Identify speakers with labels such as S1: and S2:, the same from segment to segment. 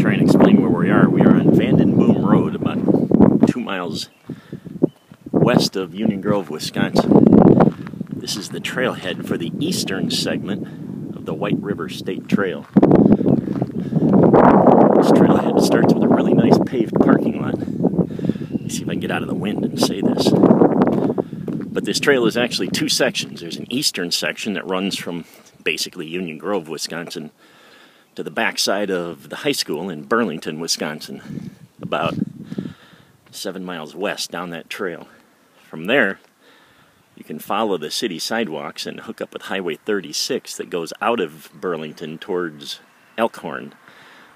S1: try and explain where we are. We are on Vandenboom Road, about 2 miles west of Union Grove, Wisconsin. This is the trailhead for the eastern segment of the White River State Trail. This trailhead starts with a really nice paved parking lot. Let me see if I can get out of the wind and say this. But this trail is actually 2 sections. There's an eastern section that runs from basically Union Grove, Wisconsin, to the backside of the high school in Burlington, Wisconsin, about 7 miles west down that trail. From there, you can follow the city sidewalks and hook up with Highway 36 that goes out of Burlington towards Elkhorn,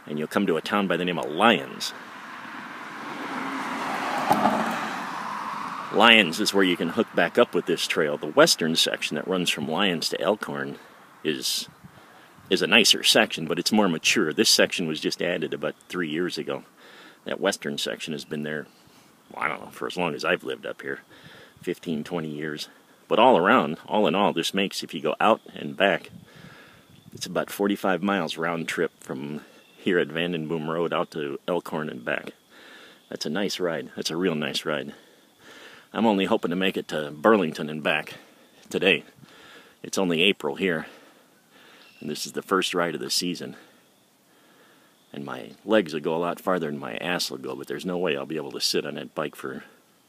S1: and you'll come to a town by the name of Lyons. Lyons is where you can hook back up with this trail. The western section that runs from Lyons to Elkhorn is a nicer section, but it's more mature. This section was just added about 3 years ago. That western section has been there, well, I don't know, for as long as I've lived up here, 15, 20 years. But all around, all in all, this makes, if you go out and back, it's about 45 miles round trip from here at Vandenboom Road out to Elkhorn and back. That's a nice ride. That's a real nice ride. I'm only hoping to make it to Burlington and back today. It's only April here, and this is the first ride of the season. And my legs will go a lot farther than my ass will go, but there's no way I'll be able to sit on that bike for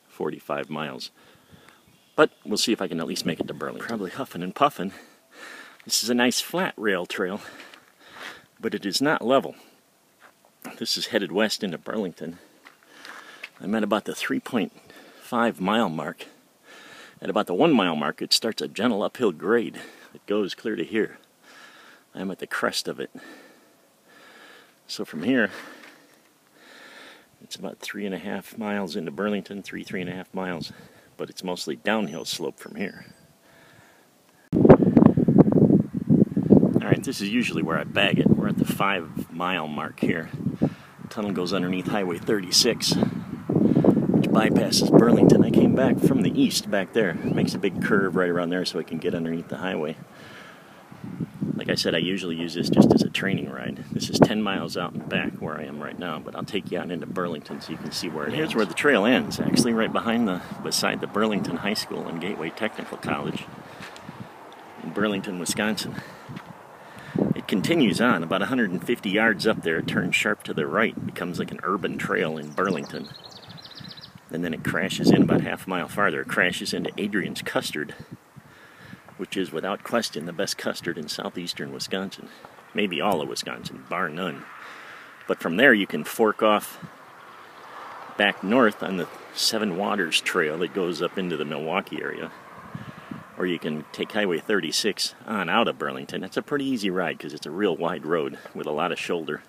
S1: 45 miles. But we'll see if I can at least make it to Burlington. Probably huffing and puffing. This is a nice flat rail trail, but it is not level. This is headed west into Burlington. I'm at about the 3.5 mile mark. At about the 1 mile mark, it starts a gentle uphill grade. It goes clear to here. I'm at the crest of it. So from here, it's about 3.5 miles into Burlington, 3.5 miles, but it's mostly downhill slope from here. Alright, this is usually where I bag it. We're at the 5 mile mark here. The tunnel goes underneath Highway 36, which bypasses Burlington. I came back from the east back there. It makes a big curve right around there so I can get underneath the highway. Like I said, I usually use this just as a training ride. This is 10 miles out and back where I am right now, but I'll take you out into Burlington so you can see where it ends. Here's where the trail ends, actually right beside the Burlington High School and Gateway Technical College in Burlington, Wisconsin. It continues on about 150 yards up there. It turns sharp to the right, becomes like an urban trail in Burlington. And then it crashes in about half a mile farther. It crashes into Adrian's Custard, which is without question the best custard in southeastern Wisconsin. Maybe all of Wisconsin, bar none. But from there you can fork off back north on the Seven Waters Trail that goes up into the Milwaukee area. Or you can take Highway 36 on out of Burlington. It's a pretty easy ride because it's a real wide road with a lot of shoulder.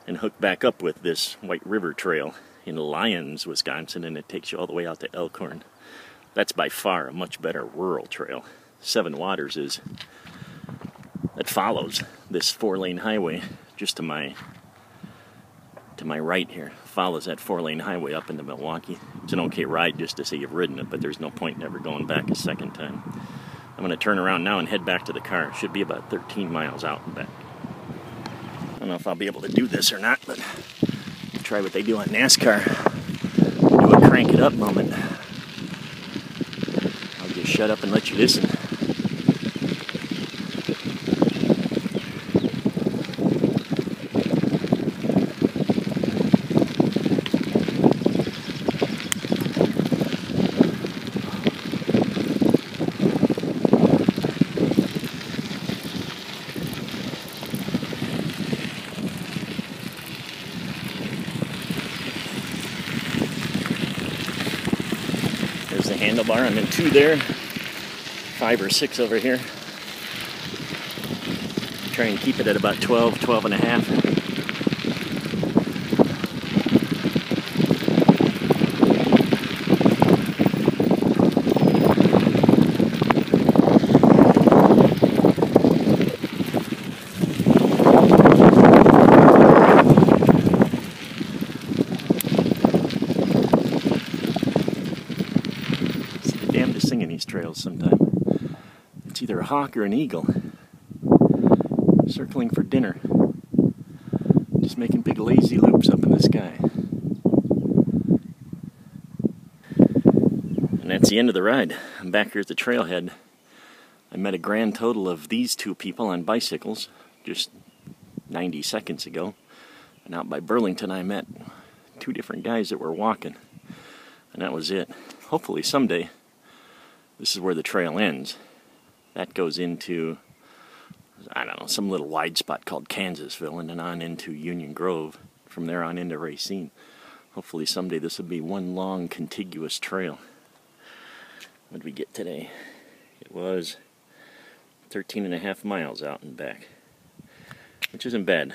S1: And hook back up with this White River Trail in Lyons, Wisconsin, and it takes you all the way out to Elkhorn. That's by far a much better rural trail. Seven Waters that follows this 4-lane highway just to my right here. Follows that 4-lane highway up into Milwaukee. It's an okay ride just to say you've ridden it, but there's no point in ever going back a second time. I'm going to turn around now and head back to the car. It should be about 13 miles out and back. I don't know if I'll be able to do this or not, but I'll try what they do on NASCAR. Do a crank it up moment. I'll just shut up and let you listen. There's the handlebar. I'm in 2 there, 5 or 6 over here. Try and keep it at about 12, 12 and a half. Singing these trails sometime. It's either a hawk or an eagle circling for dinner. Just making big lazy loops up in the sky. And that's the end of the ride. I'm back here at the trailhead. I met a grand total of these two people on bicycles just 90 seconds ago. And out by Burlington I met two different guys that were walking. And that was it. Hopefully someday this is where the trail ends. That goes into, I don't know, some little wide spot called Kansasville, and then on into Union Grove. From there on into Racine. Hopefully someday this will be one long contiguous trail. What did we get today? It was 13.5 miles out and back, which isn't bad.